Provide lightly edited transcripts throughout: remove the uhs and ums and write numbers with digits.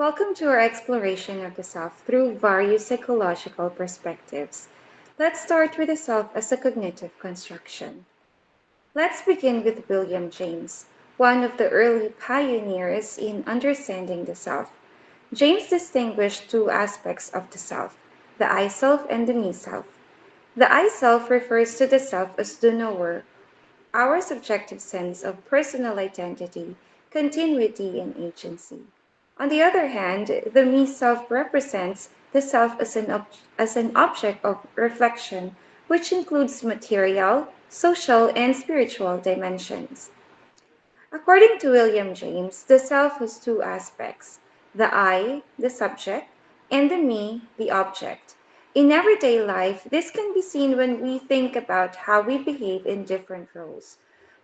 Welcome to our exploration of the self through various psychological perspectives. Let's start with the self as a cognitive construction. Let's begin with William James, one of the early pioneers in understanding the self. James distinguished two aspects of the self, the I self and the me self. The I self refers to the self as the knower, our subjective sense of personal identity, continuity, and agency. On the other hand, the me self represents the self as an object of reflection, which includes material, social, and spiritual dimensions. According to William James, the self has two aspects, the I, the subject, and the me, the object. In everyday life, this can be seen when we think about how we behave in different roles.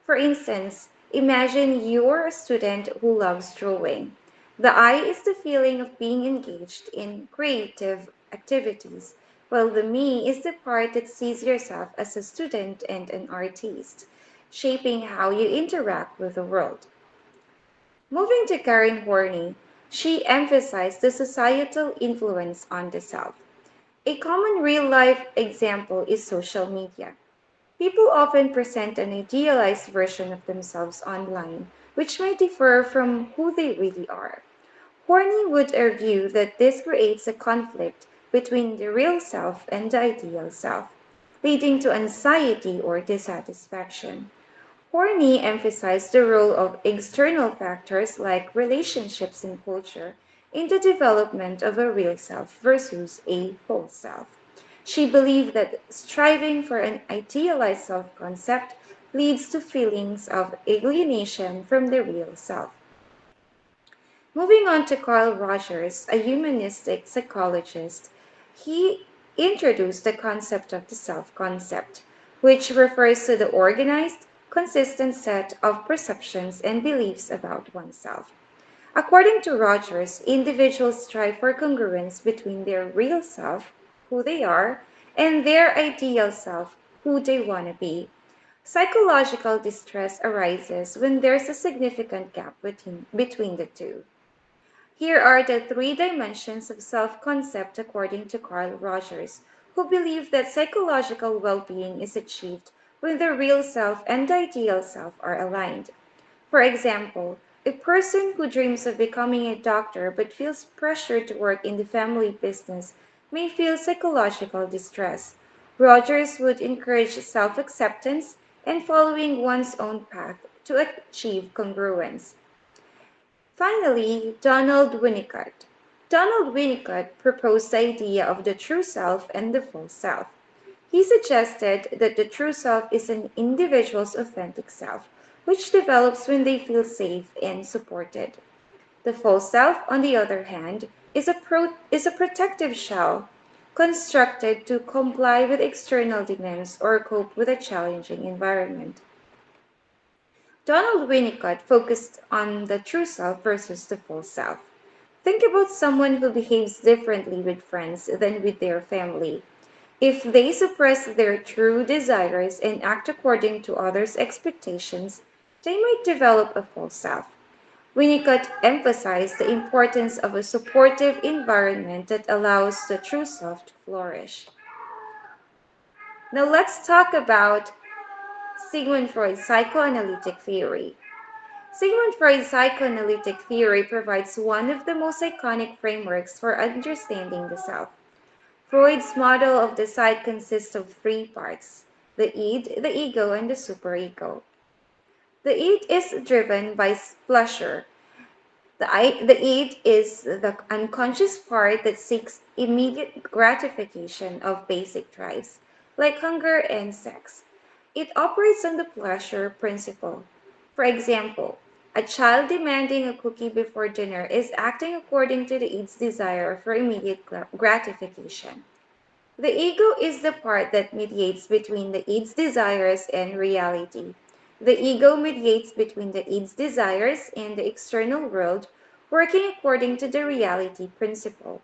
For instance, imagine you're a student who loves drawing. The I is the feeling of being engaged in creative activities, while the me is the part that sees yourself as a student and an artist, shaping how you interact with the world. Moving to Karen Horney, she emphasized the societal influence on the self. A common real life example is social media. People often present an idealized version of themselves online, which may differ from who they really are. Horney would argue that this creates a conflict between the real self and the ideal self, leading to anxiety or dissatisfaction. Horney emphasized the role of external factors like relationships and culture in the development of a real self versus a false self. She believed that striving for an idealized self concept leads to feelings of alienation from the real self. Moving on to Carl Rogers, a humanistic psychologist, he introduced the concept of the self concept, which refers to the organized, consistent set of perceptions and beliefs about oneself. According to Rogers, individuals strive for congruence between their real self, who they are, and their ideal self, who they want to be. Psychological distress arises when there's a significant gap between the two. Here are the three dimensions of self concept according to Carl Rogers, who believed that psychological well being is achieved when the real self and the ideal self are aligned. For example, a person who dreams of becoming a doctor but feels pressured to work in the family business may feel psychological distress. Rogers would encourage self acceptance and following one's own path to achieve congruence. Finally, Donald Winnicott. Donald Winnicott proposed the idea of the true self and the false self. He suggested that the true self is an individual's authentic self, which develops when they feel safe and supported. The false self, on the other hand, is a protective shell constructed to comply with external demands or cope with a challenging environment. Donald Winnicott focused on the true self versus the false self. Think about someone who behaves differently with friends than with their family. If they suppress their true desires and act according to others' expectations, they might develop a false self. Winnicott emphasized the importance of a supportive environment that allows the true self to flourish. Now let's talk about Sigmund Freud's psychoanalytic theory. Sigmund Freud's psychoanalytic theory provides one of the most iconic frameworks for understanding the self. Freud's model of the psyche consists of three parts, the id, the ego, and the superego. The id is driven by pleasure. The id is the unconscious part that seeks immediate gratification of basic drives, like hunger and sex. It operates on the pleasure principle. For example, a child demanding a cookie before dinner is acting according to the id's desire for immediate gratification. The ego is the part that mediates between the id's desires and reality. The ego mediates between the id's desires and the external world, working according to the reality principle.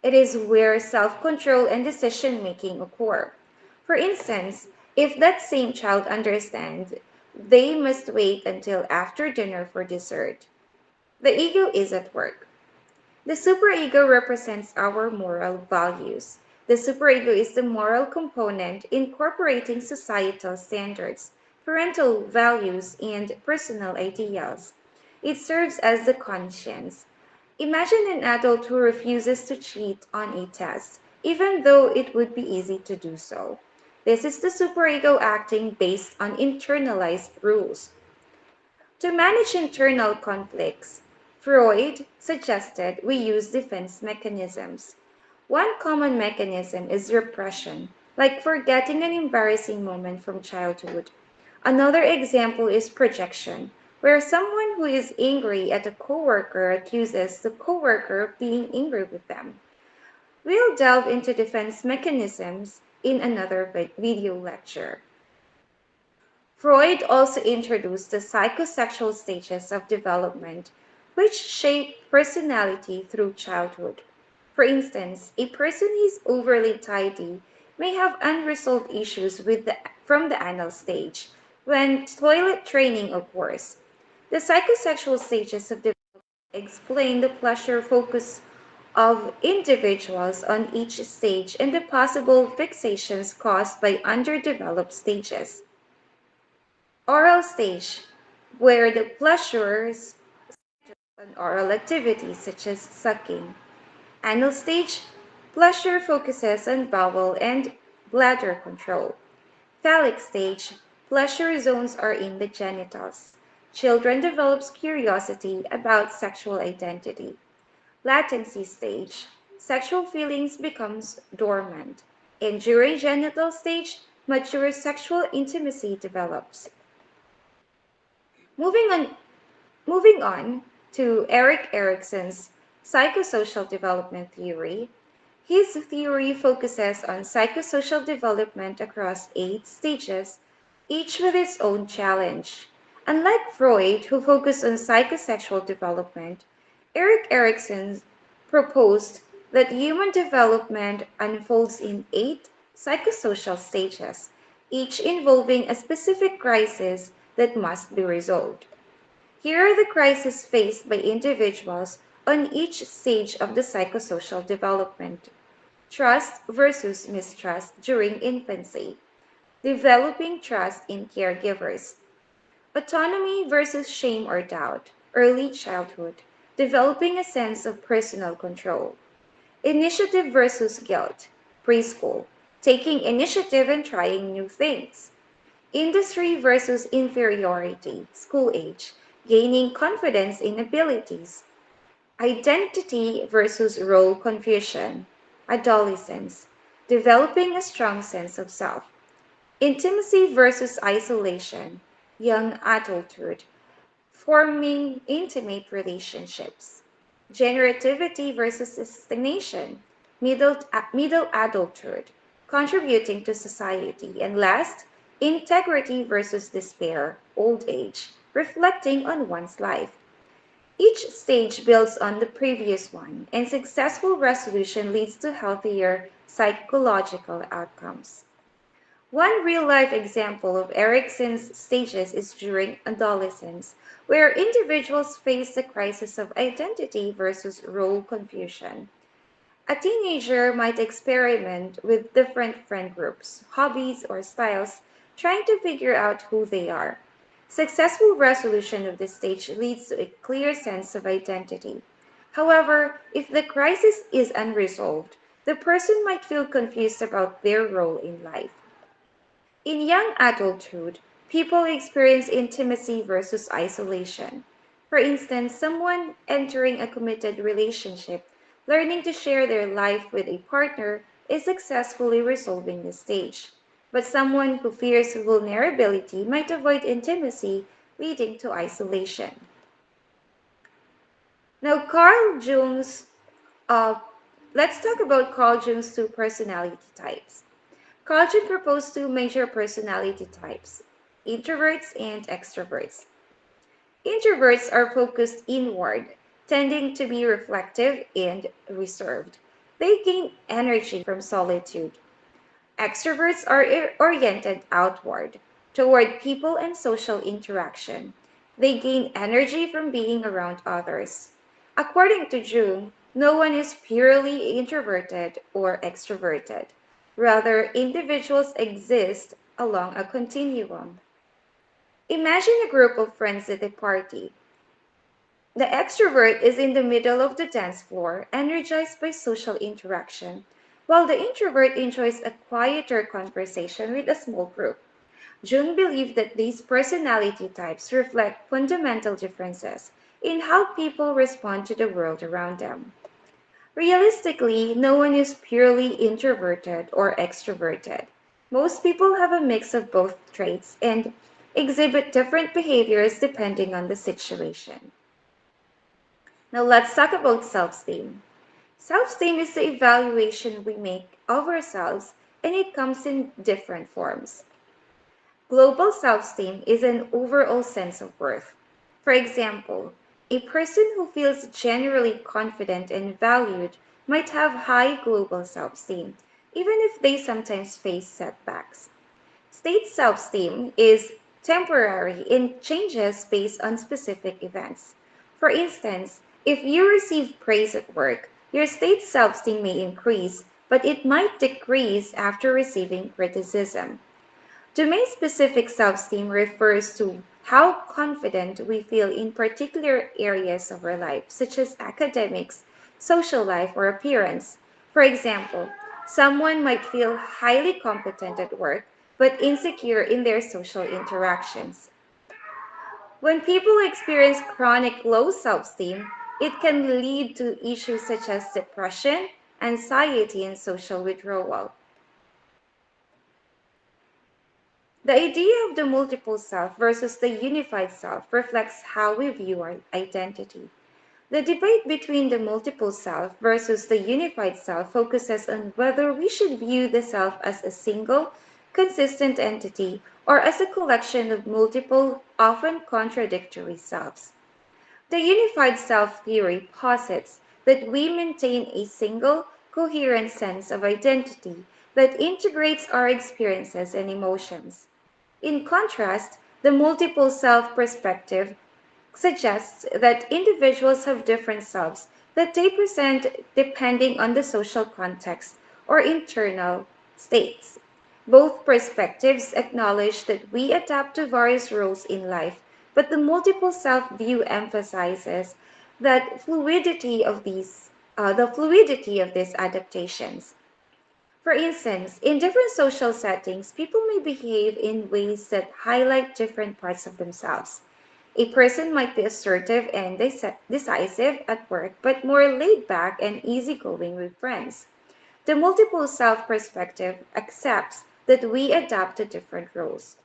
It is where self control and decision making occur. For instance, if that same child understands they must wait until after dinner for dessert, the ego is at work. The superego represents our moral values. The superego is the moral component incorporating societal standards, parental values, and personal ideals. It serves as the conscience. Imagine an adult who refuses to cheat on a test, even though it would be easy to do so. This is the superego acting based on internalized rules. To manage internal conflicts, Freud suggested we use defense mechanisms. One common mechanism is repression, like forgetting an embarrassing moment from childhood. Another example is projection, where someone who is angry at a coworker accuses the coworker of being angry with them. We'll delve into defense mechanisms in another video lecture. Freud also introduced the psychosexual stages of development, which shape personality through childhood. For instance, a person who is overly tidy may have unresolved issues from the anal stage, when toilet training occurs. The psychosexual stages of development explain the pleasure focus of individuals on each stage and the possible fixations caused by underdeveloped stages. Oral stage, where the pleasures on oral activities such as sucking. Anal stage, pleasure focuses on bowel and bladder control. Phallic stage, pleasure zones are in the genitals. Children develops curiosity about sexual identity. Latency stage, sexual feelings becomes dormant. And during genital stage, mature sexual intimacy develops. Moving on, moving on to Erik Erikson's psychosocial development theory. His theory focuses on psychosocial development across 8 stages, each with its own challenge. Unlike Freud, who focused on psychosexual development, Erik Erikson proposed that human development unfolds in 8 psychosocial stages, each involving a specific crisis that must be resolved. Here are the crises faced by individuals on each stage of the psychosocial development. Trust versus mistrust during infancy. Developing trust in caregivers. Autonomy versus shame or doubt. Early childhood. Developing a sense of personal control. Initiative versus guilt. Preschool. Taking initiative and trying new things. Industry versus inferiority, school age, gaining confidence in abilities. Identity versus role confusion, adolescence, developing a strong sense of self. Intimacy versus isolation, young adulthood, forming intimate relationships. Generativity versus stagnation, middle adulthood, contributing to society. And last, integrity versus despair, old age, reflecting on one's life. Each stage builds on the previous one, and successful resolution leads to healthier psychological outcomes. One real-life example of Erikson's stages is during adolescence, where individuals face the crisis of identity versus role confusion. A teenager might experiment with different friend groups, hobbies, or styles, trying to figure out who they are. Successful resolution of this stage leads to a clear sense of identity. However, if the crisis is unresolved, the person might feel confused about their role in life. In young adulthood, people experience intimacy versus isolation. For instance, someone entering a committed relationship, learning to share their life with a partner, is successfully resolving the stage. But someone who fears vulnerability might avoid intimacy, leading to isolation. Now, uh, let's talk about Carl Jung's 2 personality types. Carl Jung proposed 2 major personality types, introverts and extroverts. Introverts are focused inward, tending to be reflective and reserved. They gain energy from solitude. Extroverts are oriented outward, toward people and social interaction. They gain energy from being around others. According to Jung, No one is purely introverted or extroverted. Rather, individuals exist along a continuum. Imagine a group of friends at a party. The extrovert is in the middle of the dance floor, energized by social interaction, while the introvert enjoys a quieter conversation with a small group. Jung believed that these personality types reflect fundamental differences in how people respond to the world around them. Realistically, no one is purely introverted or extroverted. Most people have a mix of both traits and exhibit different behaviors depending on the situation. Now let's talk about self-esteem. Self-esteem is the evaluation we make of ourselves, and it comes in different forms. Global self-esteem is an overall sense of worth. For example, a person who feels generally confident and valued might have high global self-esteem, even if they sometimes face setbacks. State self-esteem is temporary and changes based on specific events. For instance, if you receive praise at work, your state self-esteem may increase, but it might decrease after receiving criticism. Domain-specific self-esteem refers to how confident we feel in particular areas of our life, such as academics, social life, or appearance. For example, someone might feel highly competent at work, but insecure in their social interactions. When people experience chronic low self-esteem, it can lead to issues such as depression, anxiety, and social withdrawal. The idea of the multiple self versus the unified self reflects how we view our identity. The debate between the multiple self versus the unified self focuses on whether we should view the self as a single, consistent entity or as a collection of multiple, often contradictory selves. The unified self theory posits that we maintain a single, coherent sense of identity that integrates our experiences and emotions. In contrast, the multiple self perspective suggests that individuals have different selves that they present depending on the social context or internal states. Both perspectives acknowledge that we adapt to various roles in life, but the multiple self view emphasizes the fluidity of these adaptations. For instance, in different social settings, people may behave in ways that highlight different parts of themselves. A person might be assertive and decisive at work, but more laid back and easygoing with friends. The multiple self perspective accepts that we adapt to different roles.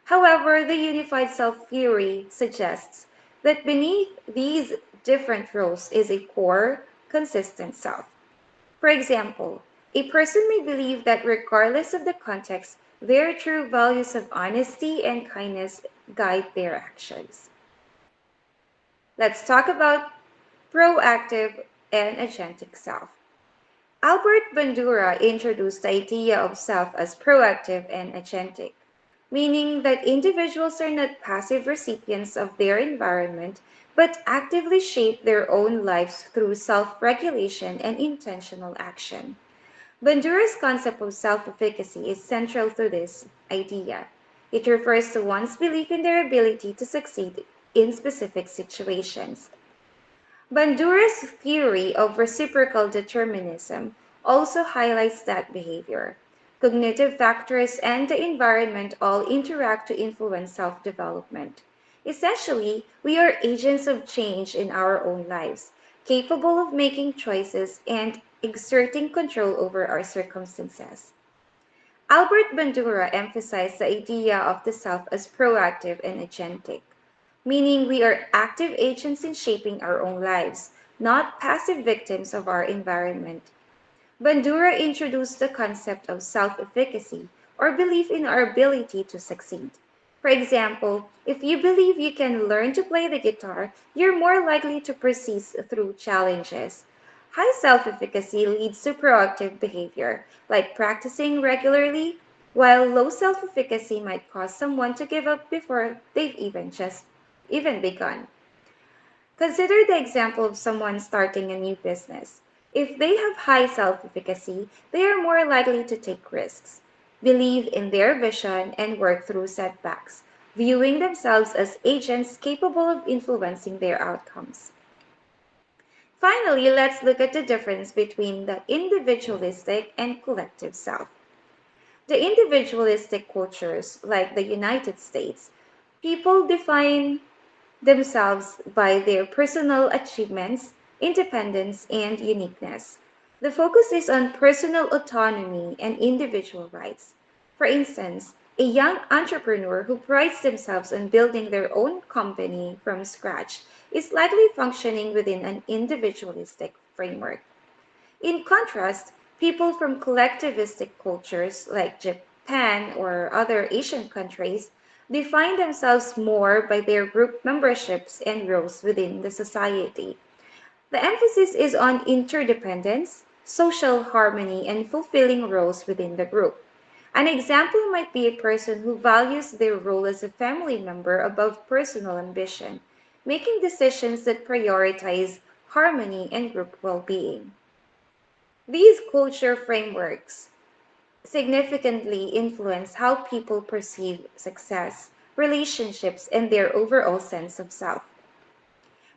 However, the unified self theory suggests that beneath these different roles is a core, consistent self. For example, a person may believe that regardless of the context, their true values of honesty and kindness guide their actions. Let's talk about proactive and agentic self. Albert Bandura introduced the idea of self as proactive and agentic, meaning that individuals are not passive recipients of their environment, but actively shape their own lives through self regulation and intentional action. Bandura's concept of self efficacy is central to this idea. It refers to one's belief in their ability to succeed in specific situations. Bandura's theory of reciprocal determinism also highlights that behavior. Cognitive factors and the environment all interact to influence self development. Essentially, we are agents of change in our own lives, capable of making choices and exerting control over our circumstances. Albert Bandura emphasized the idea of the self as proactive and agentic, meaning we are active agents in shaping our own lives, not passive victims of our environment. Bandura introduced the concept of self efficacy, or belief in our ability to succeed. For example, if you believe you can learn to play the guitar, you're more likely to persist through challenges. High self efficacy leads to proactive behavior, like practicing regularly, while low self efficacy might cause someone to give up before they've even begun. Consider the example of someone starting a new business. If they have high self efficacy, they are more likely to take risks, believe in their vision, and work through setbacks, viewing themselves as agents capable of influencing their outcomes. Finally, let's look at the difference between the individualistic and collective self. The individualistic cultures, like the United States, people define themselves by their personal achievements, independence, and uniqueness. The focus is on personal autonomy and individual rights. For instance, a young entrepreneur who prides themselves on building their own company from scratch is likely functioning within an individualistic framework. In contrast, people from collectivistic cultures like Japan or other Asian countries define themselves more by their group memberships and roles within the society. The emphasis is on interdependence, social harmony, and fulfilling roles within the group. An example might be a person who values their role as a family member above personal ambition, making decisions that prioritize harmony and group well being. These culture frameworks significantly influence how people perceive success, relationships, and their overall sense of self.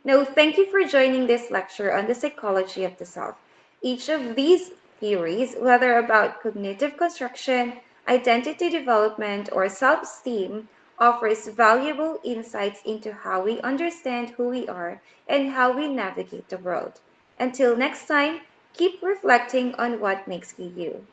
Now, thank you for joining this lecture on the psychology of the self. Each of these theories, whether about cognitive construction, identity development, or self esteem, offers valuable insights into how we understand who we are and how we navigate the world. Until next time, keep reflecting on what makes you you.